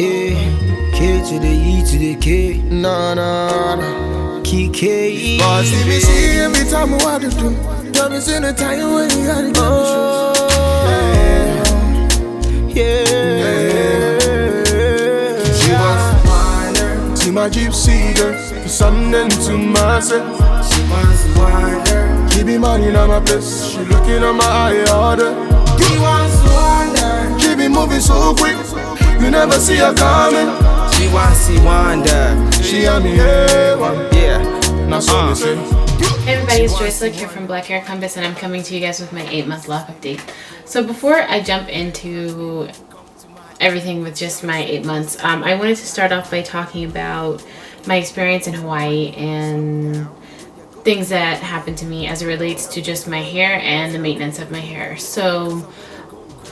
K to the E to the K. Nah, nah, nah. K. Boss, if you see every time I want to do. Don't be seeing the time when you got to She wants wider. See my gypsy girl. For something to myself. She wants wider. Keep me money on my place. She looking on my eye order. She wants wider. Keep me moving so quick. You never see her coming. She wants to wander. She on me head one. Yeah. Not so they say. Hey everybody, it's Joyce here from Black Hair Compass, and I'm coming to you guys with my 8-month lock update. So before I jump into everything with just my 8 months, I wanted to start off by talking about my experience in Hawaii and things that happened to me as it relates to just my hair and the maintenance of my hair. So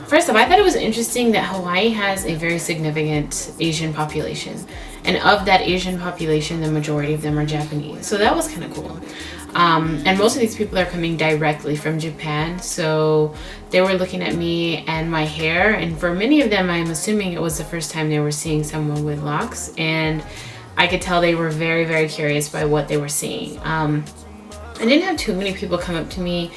first off, I thought it was interesting that Hawaii has a very significant Asian population. And of that Asian population, the majority of them are Japanese. So that was kind of cool. And most of these people are coming directly from Japan. So they were looking at me and my hair. And for many of them, I'm assuming it was the first time they were seeing someone with locks. And I could tell they were very, very curious by what they were seeing. I didn't have too many people come up to me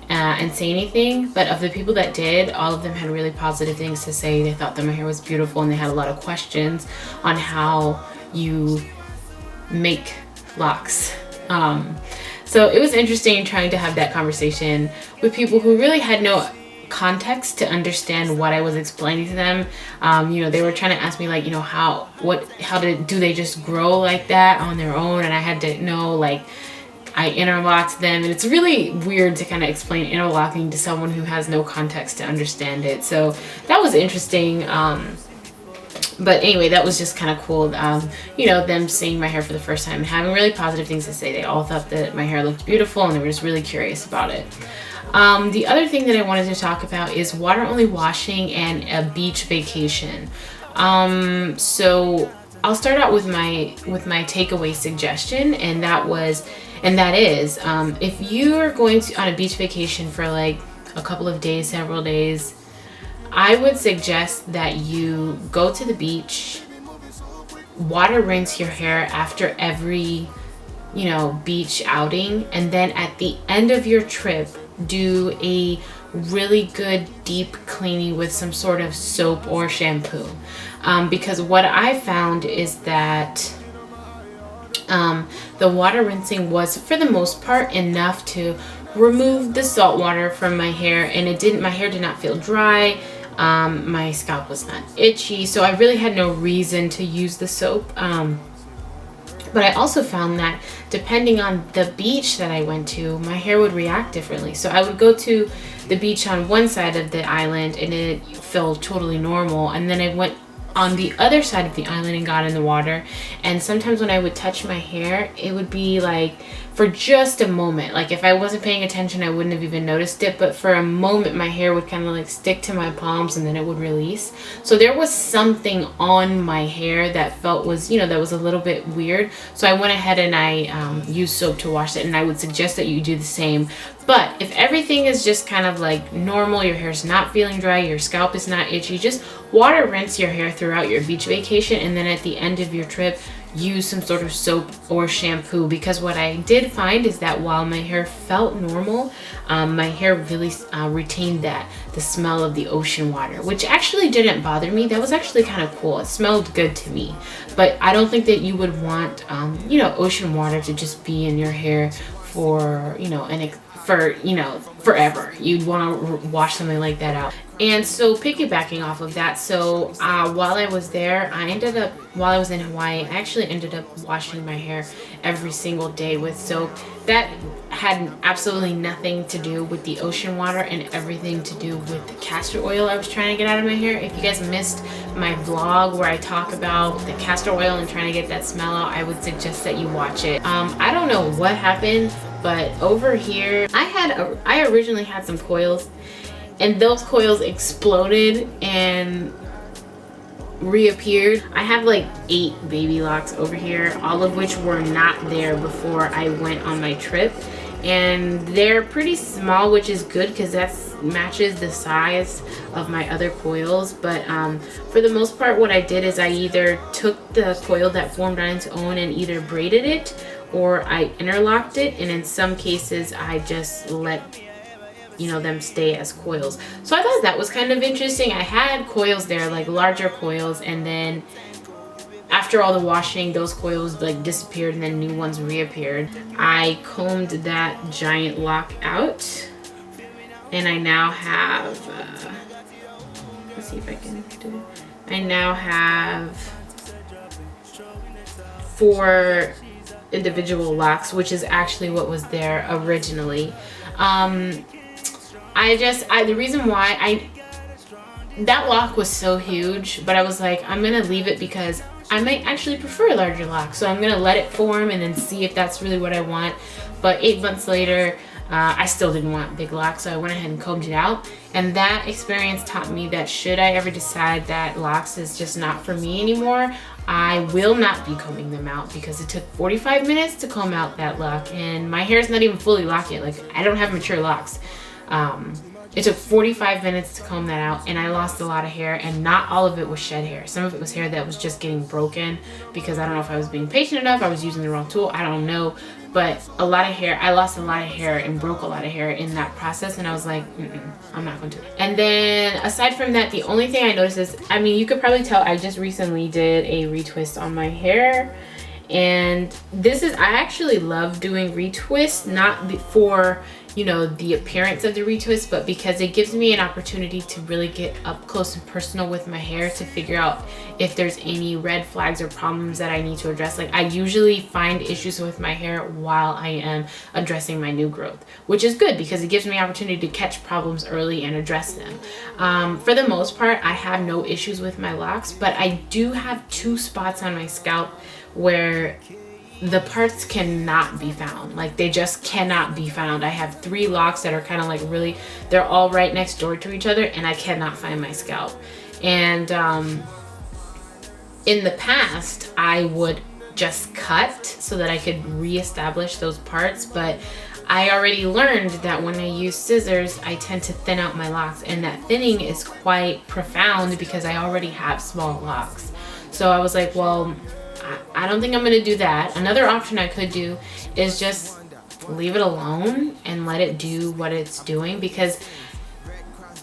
and say anything, but of the people that did, all of them had really positive things to say. They thought that my hair was beautiful, and they had a lot of questions on how you make locks. So it was interesting trying to have that conversation with people who really had no context to understand what I was explaining to them. You know, they were trying to ask me, like, you know, how do they just grow like that on their own? And I had to know, like, I interlocked them, and it's really weird to kind of explain interlocking to someone who has no context to understand it. So that was interesting. But anyway, that was just kind of cool. You know, them seeing my hair for the first time and having really positive things to say. They all thought that my hair looked beautiful, and they were just really curious about it. The other thing that I wanted to talk about is water only washing and a beach vacation. So I'll start out with my takeaway suggestion, and that is if you're going on a beach vacation for like a couple of days, several days, I would suggest that you go to the beach, water rinse your hair after every, you know, beach outing, and then at the end of your trip, do a really good deep cleaning with some sort of soap or shampoo. Because what I found is that the water rinsing was, for the most part, enough to remove the salt water from my hair, and my hair did not feel dry. My scalp was not itchy, so I really had no reason to use the soap. But I also found that depending on the beach that I went to, my hair would react differently. So I would go to the beach on one side of the island and it felt totally normal, and then I went on the other side of the island and got in the water, and sometimes when I would touch my hair, it would be like for just a moment. Like if I wasn't paying attention, I wouldn't have even noticed it, but for a moment my hair would kind of like stick to my palms and then it would release. So there was something on my hair that that was a little bit weird. So I went ahead and I used soap to wash it, and I would suggest that you do the same. But if everything is just kind of like normal, your hair's not feeling dry, your scalp is not itchy, just water rinse your hair throughout your beach vacation, and then at the end of your trip, use some sort of soap or shampoo. Because what I did find is that while my hair felt normal, my hair really retained the smell of the ocean water, which actually didn't bother me. That was actually kind of cool. It smelled good to me. But I don't think that you would want ocean water to just be in your hair for forever. You'd want to wash something like that out. And so piggybacking off of that, so while I was there, while I was in Hawaii, I actually ended up washing my hair every single day with soap. That had absolutely nothing to do with the ocean water and everything to do with the castor oil I was trying to get out of my hair. If you guys missed my vlog where I talk about the castor oil and trying to get that smell out, I would suggest that you watch it. I don't know what happened, but over here, I originally had some coils, and those coils exploded and reappeared. I have like 8 baby locks over here, all of which were not there before I went on my trip, and they're pretty small, which is good because that's matches the size of my other coils, but for the most part what I did is I either took the coil that formed on its own and either braided it, or I interlocked it, and in some cases I just let them stay as coils. So I thought that was kind of interesting. I had coils there, like larger coils, and then after all the washing, those coils like disappeared and then new ones reappeared. I combed that giant lock out, and I now have let's see if I can do it. I now have 4 individual locks, which is actually what was there originally. The reason why that lock was so huge, but I was like, I'm gonna leave it because I might actually prefer a larger lock, so I'm gonna let it form and then see if that's really what I want. But 8 months later, I still didn't want big locks, so I went ahead and combed it out. And that experience taught me that should I ever decide that locks is just not for me anymore, I will not be combing them out, because it took 45 minutes to comb out that lock, and my hair is not even fully locked yet. Like, I don't have mature locks. It took 45 minutes to comb that out, and I lost a lot of hair, and not all of it was shed hair. Some of it was hair that was just getting broken because I don't know if I was being patient enough, I was using the wrong tool, I don't know. But a lot of hair, I lost a lot of hair and broke a lot of hair in that process, and I was like, I'm not going to. And then aside from that, the only thing I noticed is, I mean, you could probably tell I just recently did a retwist on my hair. And I actually love doing retwists, not for the appearance of the retwist, but because it gives me an opportunity to really get up close and personal with my hair to figure out if there's any red flags or problems that I need to address. Like, I usually find issues with my hair while I am addressing my new growth, which is good because it gives me opportunity to catch problems early and address them. For the most part, I have no issues with my locks, but I do have 2 spots on my scalp where the parts cannot be found. Like, they just cannot be found. I have 3 locks that are kind of like really, they're all right next door to each other, and I cannot find my scalp. And in the past, I would just cut so that I could reestablish those parts, but I already learned that when I use scissors, I tend to thin out my locks, and that thinning is quite profound because I already have small locks. So I was like, well, I don't think I'm gonna do that. Another option I could do is just leave it alone and let it do what it's doing, because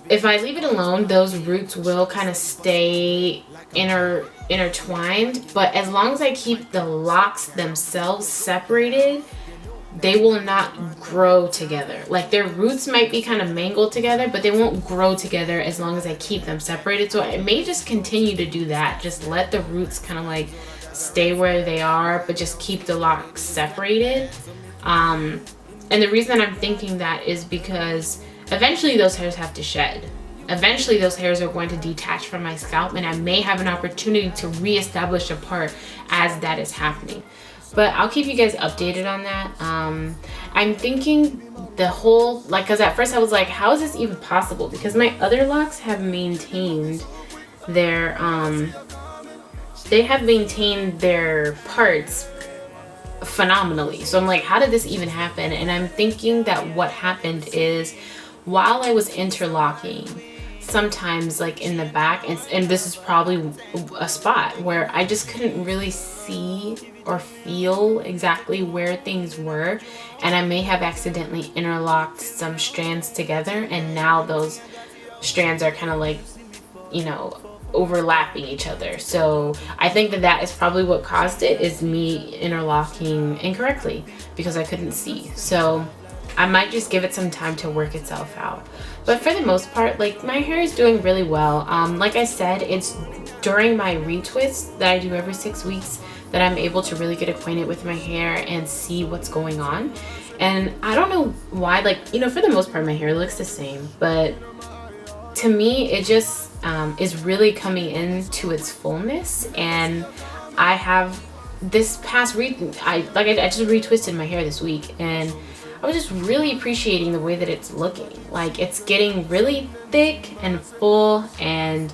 if I leave it alone, those roots will kind of stay intertwined, but as long as I keep the locks themselves separated, they will not grow together. Like, their roots might be kind of mangled together, but they won't grow together as long as I keep them separated. So I may just continue to do that, just let the roots kind of like stay where they are, but just keep the locks separated. And the reason I'm thinking that is because eventually those hairs have to shed. Eventually those hairs are going to detach from my scalp, and I may have an opportunity to reestablish a part as that is happening. But I'll keep you guys updated on that. I'm thinking the whole, like, because at first I was like, how is this even possible? Because my other locks have maintained their parts phenomenally. So I'm like, how did this even happen? And I'm thinking that what happened is, while I was interlocking, sometimes like in the back, and this is probably a spot where I just couldn't really see or feel exactly where things were, and I may have accidentally interlocked some strands together, and now those strands are kind of like, overlapping each other. So I think that is probably what caused it, is me interlocking incorrectly because I couldn't see. So I might just give it some time to work itself out. But for the most part, like, my hair is doing really well. Like I said, it's during my retwists that I do every 6 weeks that I'm able to really get acquainted with my hair and see what's going on. And I don't know why, like, for the most part my hair looks the same, but to me it just is really coming into its fullness. And I have this past I just retwisted my hair this week, and I was just really appreciating the way that it's looking. Like, it's getting really thick and full, and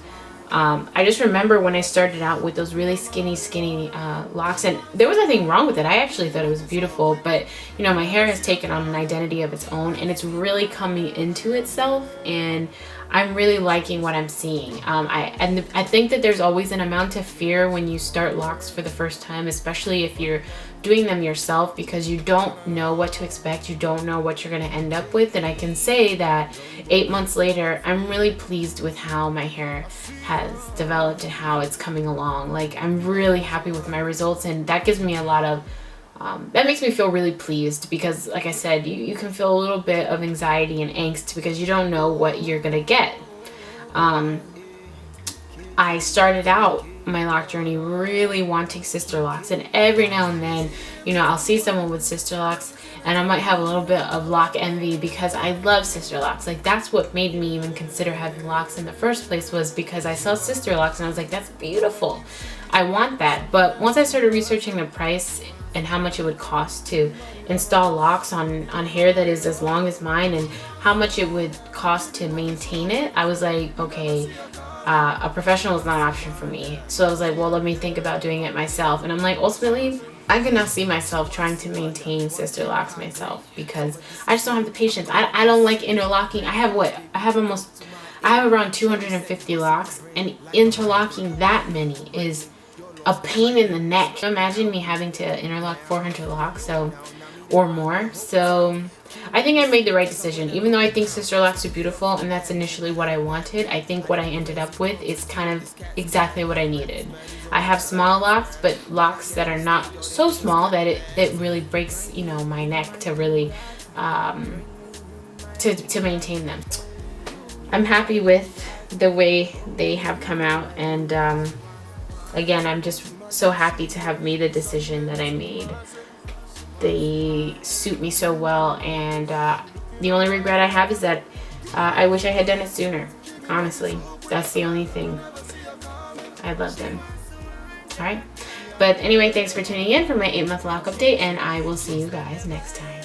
I just remember when I started out with those really skinny locks, and there was nothing wrong with it. I actually thought it was beautiful, but you know, my hair has taken on an identity of its own, and it's really coming into itself, and I'm really liking what I'm seeing. I think that there's always an amount of fear when you start locks for the first time, especially if you're doing them yourself, because you don't know what to expect. You don't know what you're going to end up with. And I can say that 8 months later, I'm really pleased with how my hair has developed and how it's coming along. Like, I'm really happy with my results, and that gives me a lot of that makes me feel really pleased, because like I said, you can feel a little bit of anxiety and angst because you don't know what you're gonna get. I started out my lock journey really wanting Sisterlocks, and every now and then, you know, I'll see someone with Sisterlocks and I might have a little bit of lock envy, because I love Sisterlocks. Like, that's what made me even consider having locks in the first place, was because I saw Sisterlocks and I was like, that's beautiful, I want that. But once I started researching the price and how much it would cost to install locks on hair that is as long as mine, and how much it would cost to maintain it, I was like, okay, a professional is not an option for me. So I was like, well, let me think about doing it myself. And I'm like, ultimately, I could not see myself trying to maintain Sisterlocks myself, because I just don't have the patience. I don't like interlocking. I have around 250 locks, and interlocking that many is a pain in the neck. Imagine me having to interlock 400 locks or more. So I think I made the right decision. Even though I think Sisterlocks are beautiful and that's initially what I wanted, I think what I ended up with is kind of exactly what I needed. I have small locks, but locks that are not so small that it really breaks, you know, my neck to really to maintain them. I'm happy with the way they have come out, and again, I'm just so happy to have made the decision that I made. They suit me so well, and the only regret I have is that I wish I had done it sooner. Honestly, that's the only thing. I love them. Alright, but anyway, thanks for tuning in for my 8-month lock update, and I will see you guys next time.